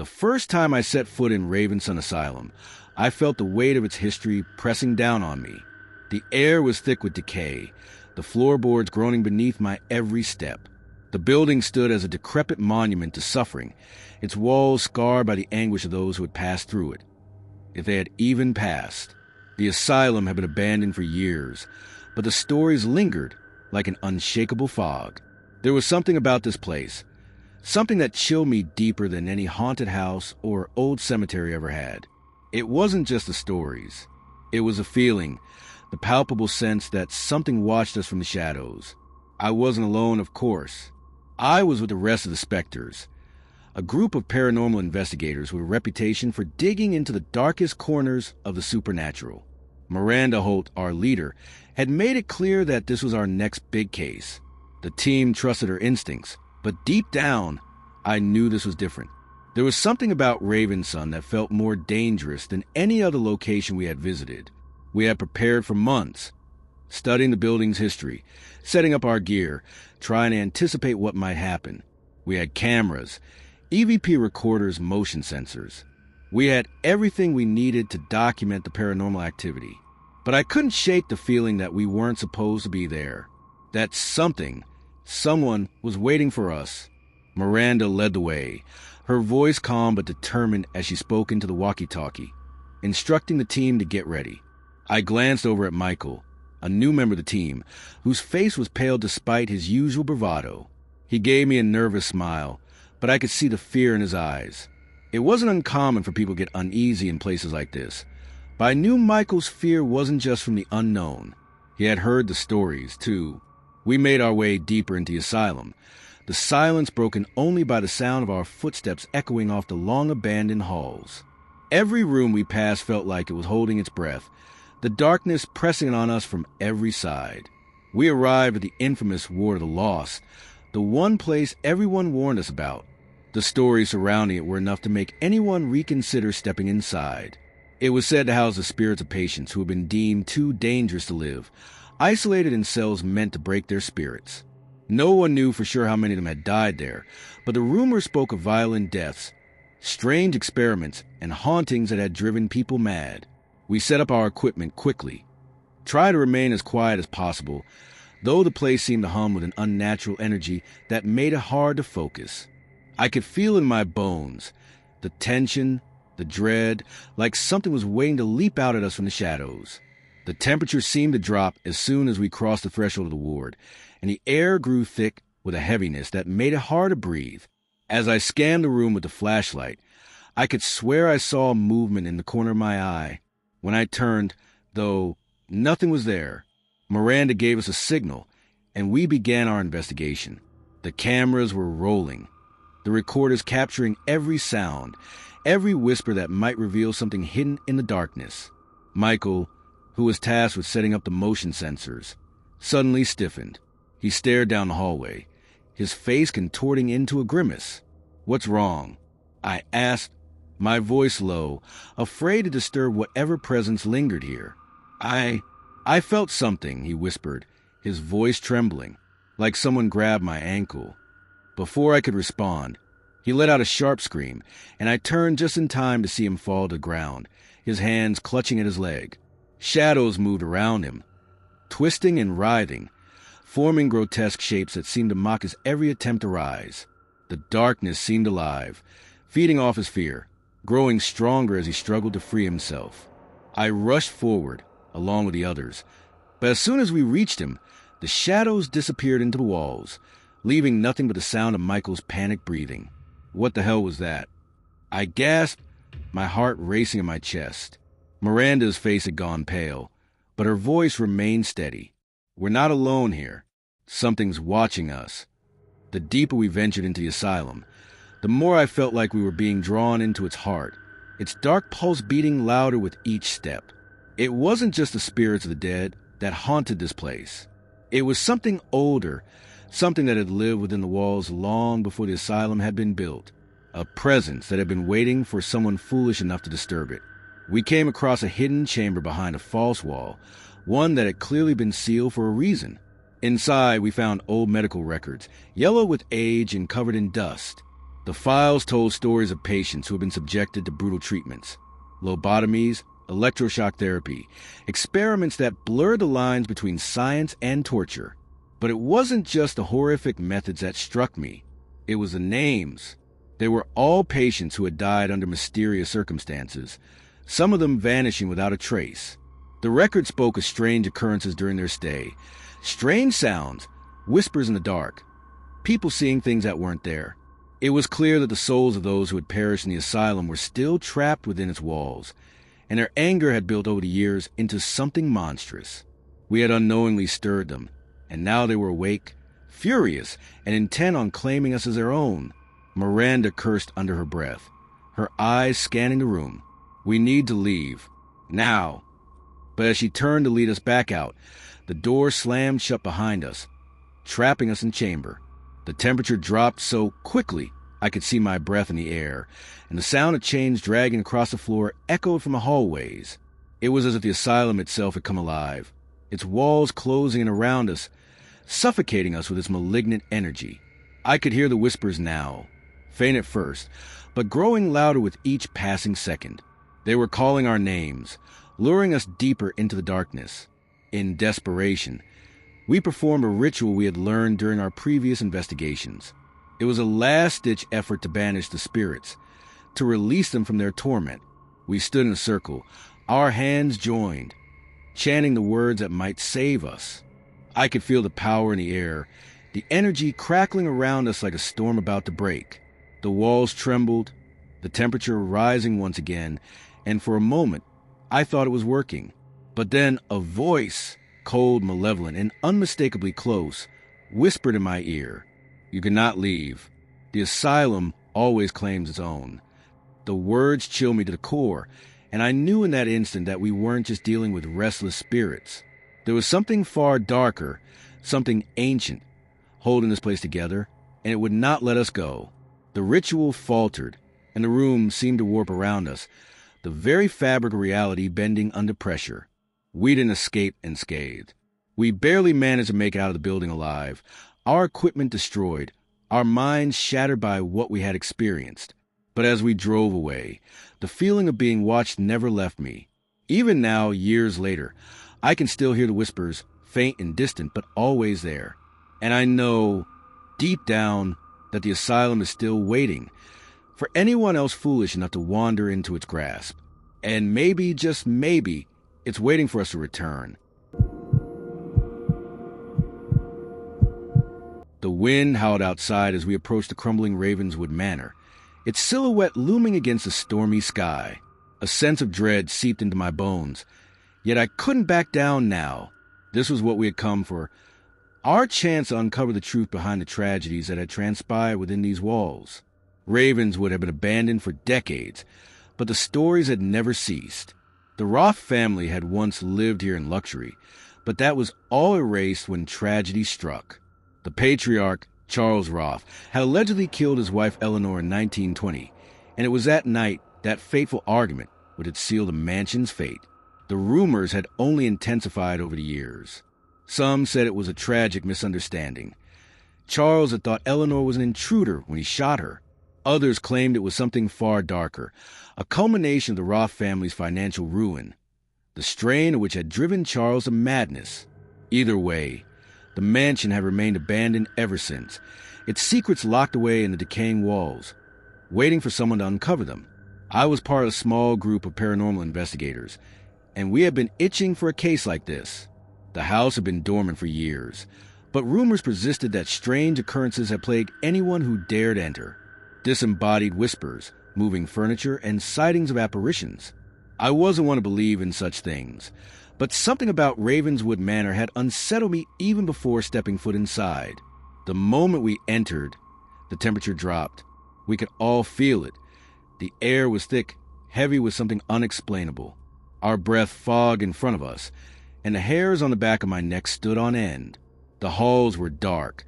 The first time I set foot in Ravenson Asylum, I felt the weight of its history pressing down on me. The air was thick with decay, the floorboards groaning beneath my every step. The building stood as a decrepit monument to suffering, its walls scarred by the anguish of those who had passed through it. If they had even passed. The asylum had been abandoned for years, but the stories lingered like an unshakable fog. There was something about this place, something that chilled me deeper than any haunted house or old cemetery ever had. It wasn't just the stories. It was a feeling, the palpable sense that something watched us from the shadows. I wasn't alone, of course. I was with the rest of the specters, a group of paranormal investigators with a reputation for digging into the darkest corners of the supernatural. Miranda Holt, our leader, had made it clear that this was our next big case. The team trusted her instincts, but deep down, I knew this was different. There was something about Ravenson that felt more dangerous than any other location we had visited. We had prepared for months, studying the building's history, setting up our gear, trying to anticipate what might happen. We had cameras, EVP recorders, motion sensors. We had everything we needed to document the paranormal activity. But I couldn't shake the feeling that we weren't supposed to be there. That someone was waiting for us. Miranda led the way, her voice calm but determined as she spoke into the walkie-talkie, instructing the team to get ready. I glanced over at Michael, a new member of the team, whose face was pale despite his usual bravado. He gave me a nervous smile, but I could see the fear in his eyes. It wasn't uncommon for people to get uneasy in places like this, but I knew Michael's fear wasn't just from the unknown. He had heard the stories, too. We made our way deeper into the asylum, the silence broken only by the sound of our footsteps echoing off the long-abandoned halls. Every room we passed felt like it was holding its breath, the darkness pressing on us from every side. We arrived at the infamous Ward of the Lost, the one place everyone warned us about. The stories surrounding it were enough to make anyone reconsider stepping inside. It was said to house the spirits of patients who had been deemed too dangerous to live, isolated in cells meant to break their spirits. No one knew for sure how many of them had died there, but the rumors spoke of violent deaths, strange experiments, and hauntings that had driven people mad. We set up our equipment quickly, tried to remain as quiet as possible, though the place seemed to hum with an unnatural energy that made it hard to focus. I could feel in my bones, the tension, the dread, like something was waiting to leap out at us from the shadows. The temperature seemed to drop as soon as we crossed the threshold of the ward, and the air grew thick with a heaviness that made it hard to breathe. As I scanned the room with the flashlight, I could swear I saw a movement in the corner of my eye. When I turned, though, nothing was there. Miranda gave us a signal, and we began our investigation. The cameras were rolling, the recorders capturing every sound, every whisper that might reveal something hidden in the darkness. Michael, who was tasked with setting up the motion sensors, suddenly stiffened. He stared down the hallway, his face contorting into a grimace. "What's wrong?" I asked, my voice low, afraid to disturb whatever presence lingered here. I felt something," he whispered, his voice trembling, like someone grabbed my ankle. Before I could respond, he let out a sharp scream, and I turned just in time to see him fall to the ground, his hands clutching at his leg. Shadows moved around him, twisting and writhing, forming grotesque shapes that seemed to mock his every attempt to rise. The darkness seemed alive, feeding off his fear, growing stronger as he struggled to free himself. I rushed forward, along with the others, but as soon as we reached him, the shadows disappeared into the walls, leaving nothing but the sound of Michael's panicked breathing. What the hell was that? I gasped, my heart racing in my chest. Miranda's face had gone pale, but her voice remained steady. "We're not alone here. Something's watching us." The deeper we ventured into the asylum, the more I felt like we were being drawn into its heart, its dark pulse beating louder with each step. It wasn't just the spirits of the dead that haunted this place. It was something older, something that had lived within the walls long before the asylum had been built, a presence that had been waiting for someone foolish enough to disturb it. We came across a hidden chamber behind a false wall, one that had clearly been sealed for a reason. Inside, we found old medical records, yellow with age and covered in dust. The files told stories of patients who had been subjected to brutal treatments, lobotomies, electroshock therapy, experiments that blurred the lines between science and torture. But it wasn't just the horrific methods that struck me. It was the names. They were all patients who had died under mysterious circumstances, some of them vanishing without a trace. The record spoke of strange occurrences during their stay. Strange sounds, whispers in the dark, people seeing things that weren't there. It was clear that the souls of those who had perished in the asylum were still trapped within its walls, and their anger had built over the years into something monstrous. We had unknowingly stirred them, and now they were awake, furious, and intent on claiming us as their own. Miranda cursed under her breath, her eyes scanning the room. We need to leave. Now. But as she turned to lead us back out, the door slammed shut behind us, trapping us in chamber. The temperature dropped so quickly I could see my breath in the air, and the sound of chains dragging across the floor echoed from the hallways. It was as if the asylum itself had come alive, its walls closing in around us, suffocating us with its malignant energy. I could hear the whispers now, faint at first, but growing louder with each passing second. They were calling our names, luring us deeper into the darkness. In desperation, we performed a ritual we had learned during our previous investigations. It was a last-ditch effort to banish the spirits, to release them from their torment. We stood in a circle, our hands joined, chanting the words that might save us. I could feel the power in the air, the energy crackling around us like a storm about to break. The walls trembled, the temperature rising once again, and for a moment, I thought it was working. But then a voice, cold, malevolent, and unmistakably close, whispered in my ear, "You cannot leave. The asylum always claims its own." The words chilled me to the core, and I knew in that instant that we weren't just dealing with restless spirits. There was something far darker, something ancient, holding this place together, and it would not let us go. The ritual faltered, and the room seemed to warp around us, the very fabric of reality bending under pressure. We didn't escape unscathed. We barely managed to make it out of the building alive, our equipment destroyed, our minds shattered by what we had experienced. But as we drove away, the feeling of being watched never left me. Even now, years later, I can still hear the whispers, faint and distant, but always there. And I know, deep down, that the asylum is still waiting for anyone else foolish enough to wander into its grasp. And maybe, just maybe, it's waiting for us to return. The wind howled outside as we approached the crumbling Ravenswood Manor, its silhouette looming against the stormy sky. A sense of dread seeped into my bones, yet I couldn't back down now. This was what we had come for, our chance to uncover the truth behind the tragedies that had transpired within these walls. Ravenswood had been abandoned for decades, but the stories had never ceased. The Roth family had once lived here in luxury, but that was all erased when tragedy struck. The patriarch, Charles Roth, had allegedly killed his wife Eleanor in 1920, and it was that night, that fateful argument, which had sealed the mansion's fate. The rumors had only intensified over the years. Some said it was a tragic misunderstanding. Charles had thought Eleanor was an intruder when he shot her. Others claimed it was something far darker, a culmination of the Roth family's financial ruin, the strain of which had driven Charles to madness. Either way, the mansion had remained abandoned ever since, its secrets locked away in the decaying walls, waiting for someone to uncover them. I was part of a small group of paranormal investigators, and we had been itching for a case like this. The house had been dormant for years, but rumors persisted that strange occurrences had plagued anyone who dared enter. Disembodied whispers, moving furniture, and sightings of apparitions. I wasn't one to believe in such things, but something about Ravenswood Manor had unsettled me even before stepping foot inside. The moment we entered, the temperature dropped. We could all feel it. The air was thick, heavy with something unexplainable. Our breath fogged in front of us, and the hairs on the back of my neck stood on end. The halls were dark,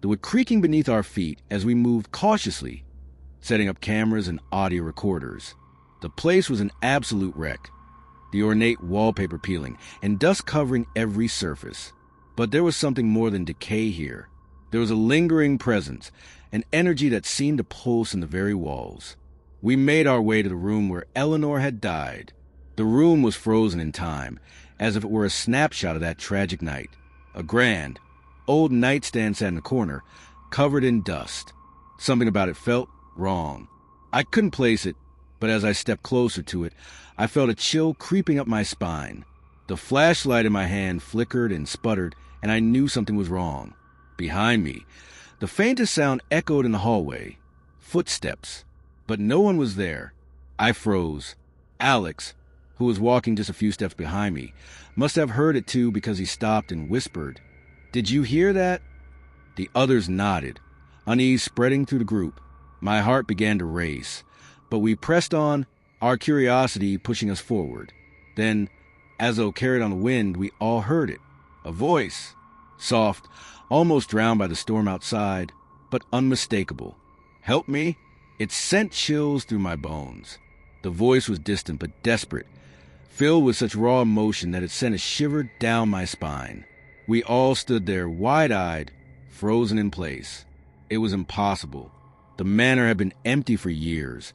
the wood creaking beneath our feet as we moved cautiously, setting up cameras and audio recorders. The place was an absolute wreck, the ornate wallpaper peeling and dust covering every surface. But there was something more than decay here. There was a lingering presence, an energy that seemed to pulse in the very walls. We made our way to the room where Eleanor had died. The room was frozen in time, as if it were a snapshot of that tragic night. A grand, old nightstand sat in the corner, covered in dust. Something about it felt wrong. I couldn't place it, but as I stepped closer to it, I felt a chill creeping up my spine. The flashlight in my hand flickered and sputtered, and I knew something was wrong. Behind me, the faintest sound echoed in the hallway. Footsteps. But no one was there. I froze. Alex, who was walking just a few steps behind me, must have heard it too because he stopped and whispered, "Did you hear that?" The others nodded, unease spreading through the group. My heart began to race, but we pressed on, our curiosity pushing us forward. Then, as though carried on the wind, we all heard it. A voice. Soft, almost drowned by the storm outside, but unmistakable. "Help me?" It sent chills through my bones. The voice was distant but desperate, filled with such raw emotion that it sent a shiver down my spine. We all stood there, wide-eyed, frozen in place. It was impossible. The manor had been empty for years,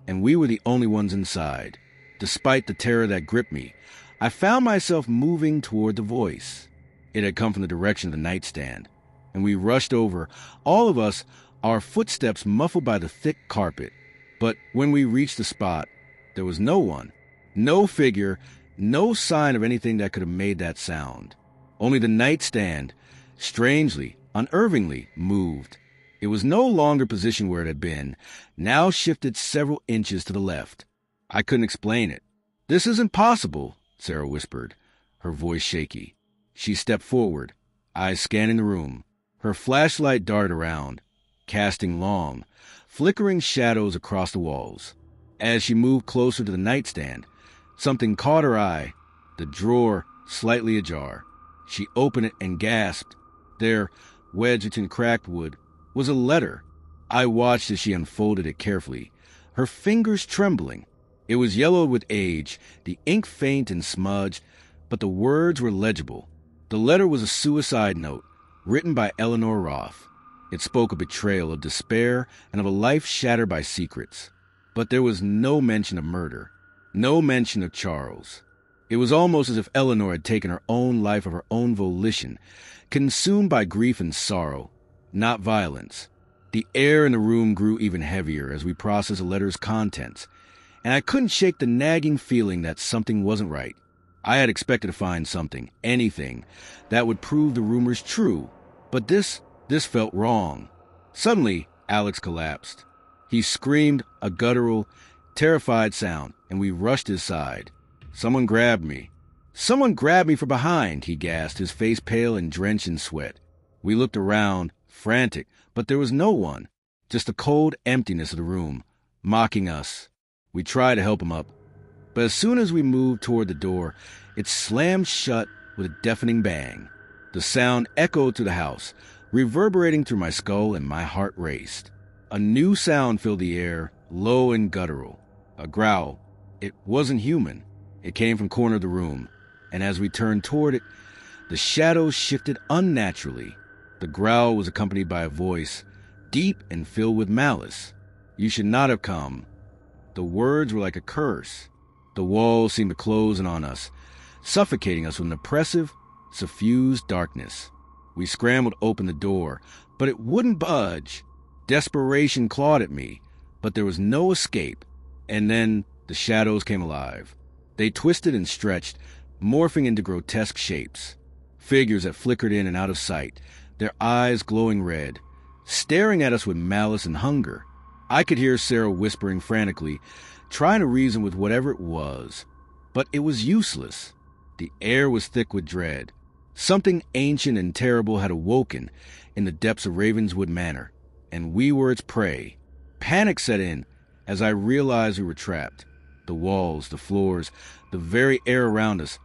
and we were the only ones inside. Despite the terror that gripped me, I found myself moving toward the voice. It had come from the direction of the nightstand, and we rushed over, all of us, our footsteps muffled by the thick carpet. But when we reached the spot, there was no one, no figure, no sign of anything that could have made that sound. Only the nightstand, strangely, unnervingly, moved. It was no longer positioned where it had been, now shifted several inches to the left. I couldn't explain it. "This isn't possible," Sarah whispered, her voice shaky. She stepped forward, eyes scanning the room. Her flashlight darted around, casting long, flickering shadows across the walls. As she moved closer to the nightstand, something caught her eye, the drawer slightly ajar. She opened it and gasped. There, wedged between cracked wood, was a letter. I watched as she unfolded it carefully, her fingers trembling. It was yellowed with age, the ink faint and smudged, but the words were legible. The letter was a suicide note, written by Eleanor Roth. It spoke of betrayal, of despair, and of a life shattered by secrets. But there was no mention of murder, no mention of Charles. It was almost as if Eleanor had taken her own life of her own volition, consumed by grief and sorrow, not violence. The air in the room grew even heavier as we processed the letter's contents, and I couldn't shake the nagging feeling that something wasn't right. I had expected to find something, anything, that would prove the rumors true, but this felt wrong. Suddenly, Alex collapsed. He screamed a guttural, terrified sound, and we rushed his side. "Someone grabbed me. Someone grabbed me from behind," he gasped, his face pale and drenched in sweat. We looked around, frantic, but there was no one, just the cold emptiness of the room, mocking us. We tried to help him up, but as soon as we moved toward the door, it slammed shut with a deafening bang. The sound echoed through the house, reverberating through my skull, and my heart raced. A new sound filled the air, low and guttural. A growl. It wasn't human. It came from the corner of the room, and as we turned toward it, the shadows shifted unnaturally. The growl was accompanied by a voice, deep and filled with malice. "You should not have come." The words were like a curse. The walls seemed to close in on us, suffocating us with an oppressive, suffused darkness. We scrambled to open the door, but it wouldn't budge. Desperation clawed at me, but there was no escape. And then the shadows came alive. They twisted and stretched, morphing into grotesque shapes. Figures that flickered in and out of sight, their eyes glowing red, staring at us with malice and hunger. I could hear Sarah whispering frantically, trying to reason with whatever it was. But it was useless. The air was thick with dread. Something ancient and terrible had awoken in the depths of Ravenswood Manor, and we were its prey. Panic set in as I realized we were trapped. The walls, the floors, the very air around us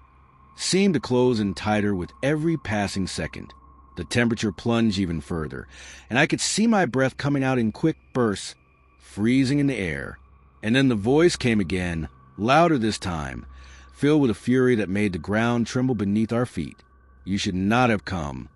seemed to close in tighter with every passing second. The temperature plunged even further, and I could see my breath coming out in quick bursts, freezing in the air. And then the voice came again, louder this time, filled with a fury that made the ground tremble beneath our feet. "You should not have come."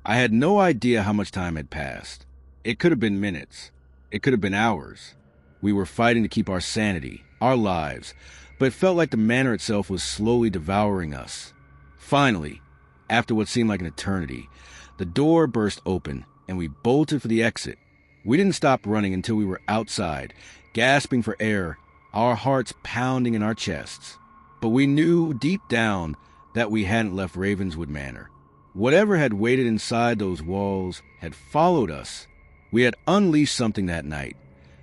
I had no idea how much time had passed. It could have been minutes. It could have been hours. We were fighting to keep our sanity, our lives, but it felt like the manor itself was slowly devouring us. Finally, after what seemed like an eternity, the door burst open and we bolted for the exit. We didn't stop running until we were outside, gasping for air, our hearts pounding in our chests. But we knew deep down that we hadn't left Ravenswood Manor. Whatever had waited inside those walls had followed us. We had unleashed something that night,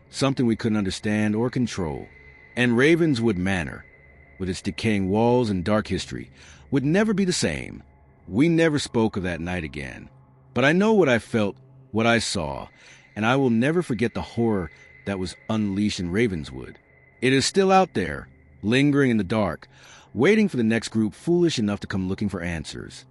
something we couldn't understand or control. And Ravenswood Manor, with its decaying walls and dark history, would never be the same. We never spoke of that night again. But I know what I felt, what I saw, and I will never forget the horror that was unleashed in Ravenswood. It is still out there, lingering in the dark, waiting for the next group foolish enough to come looking for answers.